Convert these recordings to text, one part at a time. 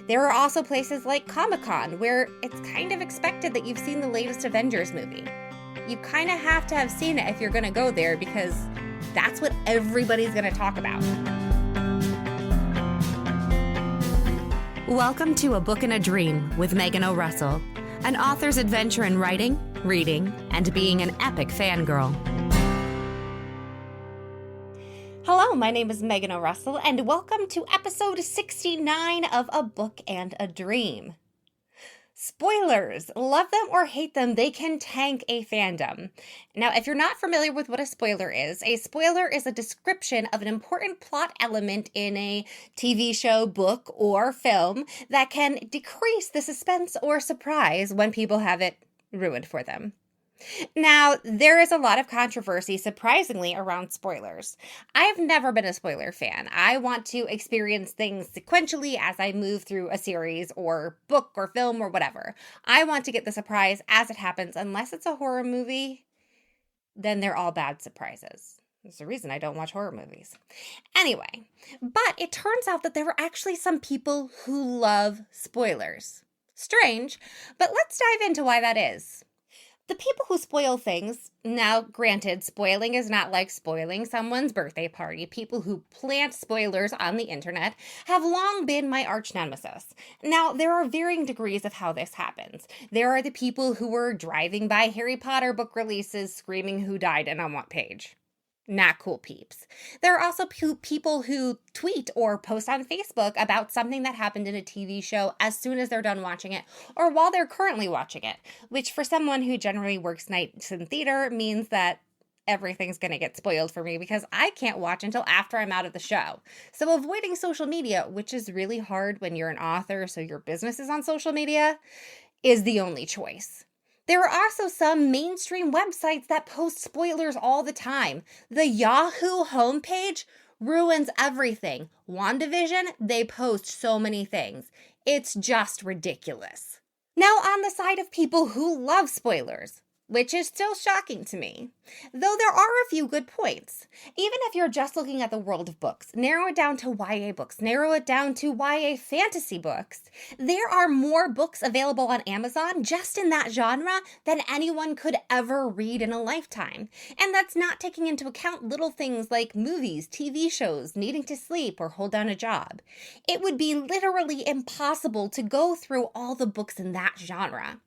There are also places like Comic-Con, where it's kind of expected that you've seen the latest Avengers movie. You kind of have to have seen it if you're going to go there because that's what everybody's going to talk about. Welcome to A Book and a Dream with Megan O'Russell, an author's adventure in writing, reading, and being an epic fangirl. Hello, my name is Megan O'Russell, and welcome to episode 69 of A Book and a Dream. Spoilers, love them or hate them, they can tank a fandom. Now, if you're not familiar with what a spoiler is a description of an important plot element in a TV show, book, or film that can decrease the suspense or surprise when people have it ruined for them. Now, there is a lot of controversy, surprisingly, around spoilers. I've never been a spoiler fan. I want to experience things sequentially as I move through a series or book or film or whatever. I want to get the surprise as it happens. Unless it's a horror movie, then they're all bad surprises. There's a reason I don't watch horror movies. Anyway, but it turns out that there are actually some people who love spoilers. Strange, but let's dive into why that is. The people who spoil things, now granted, spoiling is not like spoiling someone's birthday party. People who plant spoilers on the internet have long been my arch nemesis. Now, there are varying degrees of how this happens. There are the people who were driving by Harry Potter book releases screaming who died and on what page. Not cool peeps. There are also people who tweet or post on Facebook about something that happened in a TV show as soon as they're done watching it or while they're currently watching it, which for someone who generally works nights in theater means that everything's going to get spoiled for me because I can't watch until after I'm out of the show. So avoiding social media, which is really hard when you're an author, so your business is on social media, is the only choice. There are also some mainstream websites that post spoilers all the time. The Yahoo homepage ruins everything. WandaVision, they post so many things. It's just ridiculous. Now, on the side of people who love spoilers, which is still shocking to me, though there are a few good points. Even if you're just looking at the world of books, narrow it down to YA books, narrow it down to YA fantasy books, there are more books available on Amazon just in that genre than anyone could ever read in a lifetime. And that's not taking into account little things like movies, TV shows, needing to sleep, or hold down a job. It would be literally impossible to go through all the books in that genre.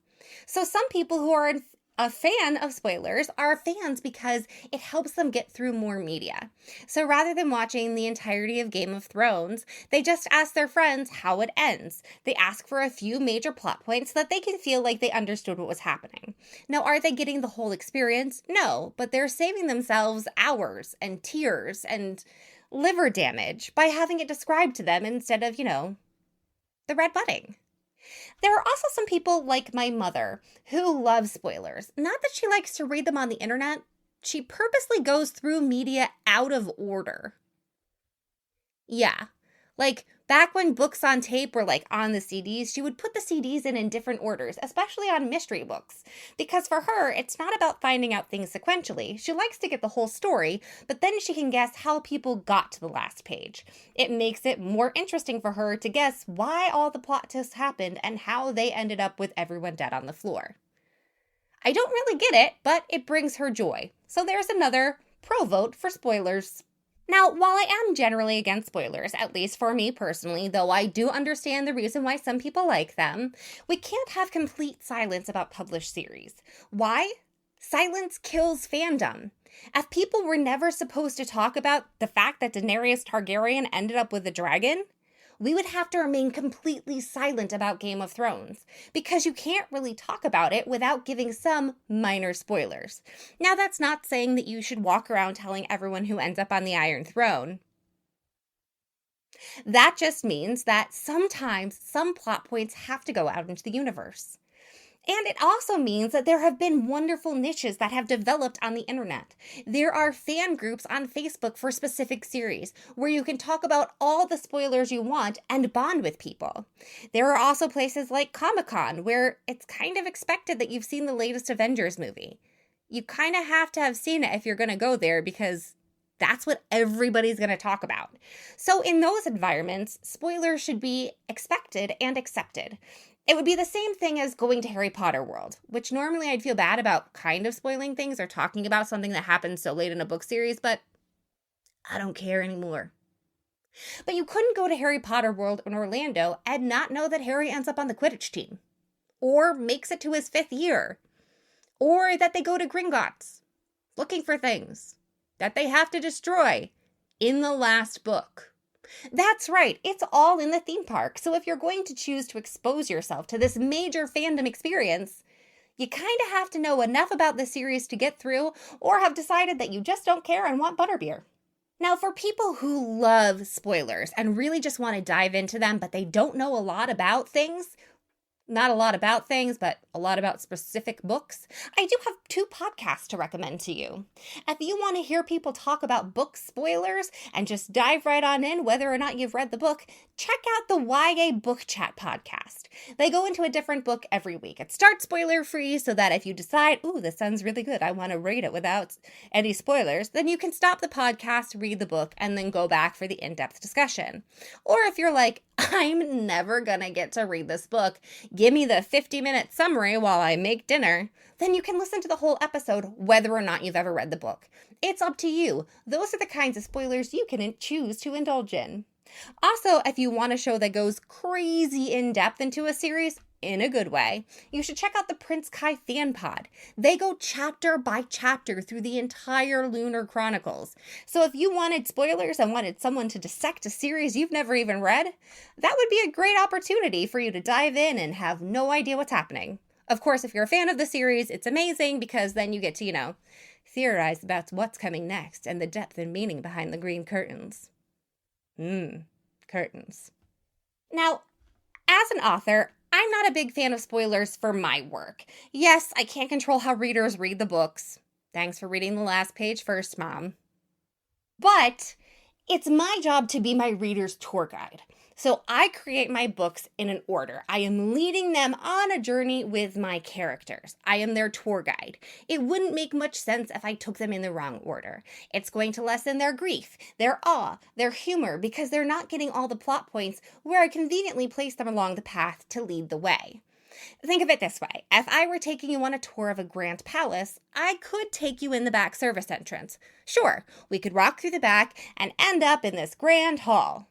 So some people who are a fan of spoilers are fans because it helps them get through more media. So rather than watching the entirety of Game of Thrones, they just ask their friends how it ends. They ask for a few major plot points so that they can feel like they understood what was happening. Now, are they getting the whole experience? No, but they're saving themselves hours and tears and liver damage by having it described to them instead of, the red wedding. There are also some people like my mother who love spoilers. Not that she likes to read them on the internet. She purposely goes through media out of order. Yeah, like back when books on tape were like on the CDs, she would put the CDs in different orders, especially on mystery books. Because for her, it's not about finding out things sequentially. She likes to get the whole story, but then she can guess how people got to the last page. It makes it more interesting for her to guess why all the plot twists happened and how they ended up with everyone dead on the floor. I don't really get it, but it brings her joy. So there's another pro vote for spoilers. Now, while I am generally against spoilers, at least for me personally, though I do understand the reason why some people like them, we can't have complete silence about published series. Why? Silence kills fandom. If people were never supposed to talk about the fact that Daenerys Targaryen ended up with a dragon, we would have to remain completely silent about Game of Thrones, because you can't really talk about it without giving some minor spoilers. Now, that's not saying that you should walk around telling everyone who ends up on the Iron Throne. That just means that sometimes some plot points have to go out into the universe. And it also means that there have been wonderful niches that have developed on the internet. There are fan groups on Facebook for specific series where you can talk about all the spoilers you want and bond with people. There are also places like Comic-Con where it's kind of expected that you've seen the latest Avengers movie. You kind of have to have seen it if you're going to go there because That's what everybody's going to talk about. So in those environments, spoilers should be expected and accepted. It would be the same thing as going to Harry Potter World, which normally I'd feel bad about kind of spoiling things or talking about something that happened so late in a book series, but I don't care anymore. But you couldn't go to Harry Potter World in Orlando and not know that Harry ends up on the Quidditch team, or makes it to his 5th year, or that they go to Gringotts looking for things that they have to destroy in the last book. That's right, it's all in the theme park. So if you're going to choose to expose yourself to this major fandom experience, you kind of have to know enough about the series to get through, or have decided that you just don't care and want butterbeer. Now, for people who love spoilers and really just want to dive into them, but they don't know a lot about things, not a lot about things, but a lot about specific books, I do have 2 podcasts to recommend to you. If you want to hear people talk about book spoilers and just dive right on in whether or not you've read the book, check out the YA Book Chat podcast. They go into a different book every week. It starts spoiler free so that if you decide, ooh, this sounds really good, I want to read it without any spoilers, then you can stop the podcast, read the book, and then go back for the in-depth discussion. Or if you're like, I'm never gonna get to read this book, give me the 50-minute summary while I make dinner, then you can listen to the whole episode whether or not you've ever read the book. It's up to you. Those are the kinds of spoilers you can choose to indulge in. Also, if you want a show that goes crazy in-depth into a series, in a good way, you should check out the Prince Kai fan pod. They go chapter by chapter through the entire Lunar Chronicles. So if you wanted spoilers and wanted someone to dissect a series you've never even read, that would be a great opportunity for you to dive in and have no idea what's happening. Of course, if you're a fan of the series, it's amazing because then you get to, theorize about what's coming next and the depth and meaning behind the green curtains. Curtains. Now, as an author, I'm not a big fan of spoilers for my work. Yes, I can't control how readers read the books. Thanks for reading the last page first, Mom. But it's my job to be my reader's tour guide. So I create my books in an order. I am leading them on a journey with my characters. I am their tour guide. It wouldn't make much sense if I took them in the wrong order. It's going to lessen their grief, their awe, their humor, because they're not getting all the plot points where I conveniently place them along the path to lead the way. Think of it this way. If I were taking you on a tour of a grand palace, I could take you in the back service entrance. Sure, we could walk through the back and end up in this grand hall.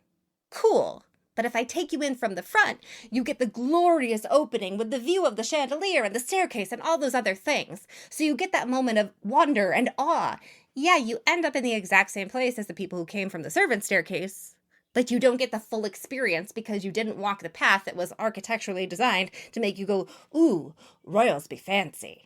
Cool. But if I take you in from the front, you get the glorious opening with the view of the chandelier and the staircase and all those other things. So you get that moment of wonder and awe. Yeah, you end up in the exact same place as the people who came from the servant staircase, but you don't get the full experience because you didn't walk the path that was architecturally designed to make you go, ooh, royals be fancy.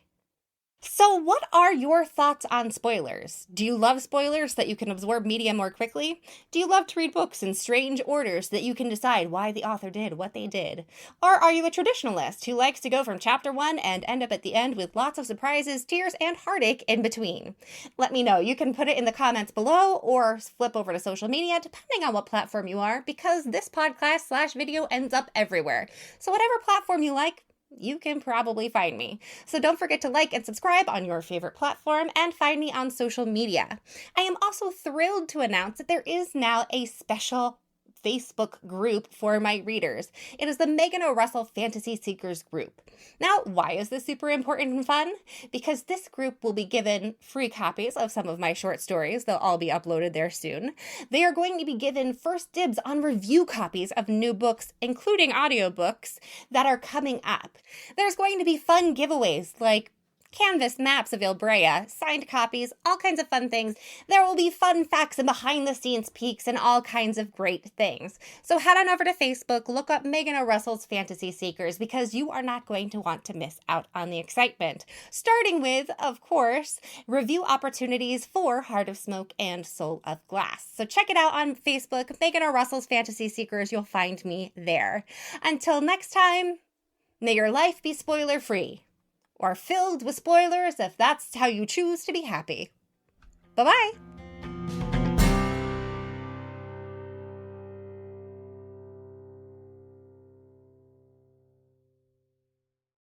So what are your thoughts on spoilers? Do you love spoilers so that you can absorb media more quickly? Do you love to read books in strange order so that you can decide why the author did what they did? Or are you a traditionalist who likes to go from chapter 1 and end up at the end with lots of surprises, tears, and heartache in between? Let me know. You can put it in the comments below or flip over to social media depending on what platform you are, because this podcast/video ends up everywhere. So whatever platform you like, you can probably find me. So don't forget to like and subscribe on your favorite platform and find me on social media. I am also thrilled to announce that there is now a special Facebook group for my readers. It is the Megan O. Russell Fantasy Seekers group. Now, why is this super important and fun? Because this group will be given free copies of some of my short stories. They'll all be uploaded there soon. They are going to be given first dibs on review copies of new books, including audiobooks, that are coming up. There's going to be fun giveaways like canvas maps of Ilbrea, signed copies, all kinds of fun things. There will be fun facts and behind-the-scenes peeks and all kinds of great things. So head on over to Facebook, look up Megan O. Russell's Fantasy Seekers, because you are not going to want to miss out on the excitement. Starting with, of course, review opportunities for Heart of Smoke and Soul of Glass. So check it out on Facebook, Megan O. Russell's Fantasy Seekers. You'll find me there. Until next time, may your life be spoiler-free. Or filled with spoilers if that's how you choose to be happy. Bye-bye!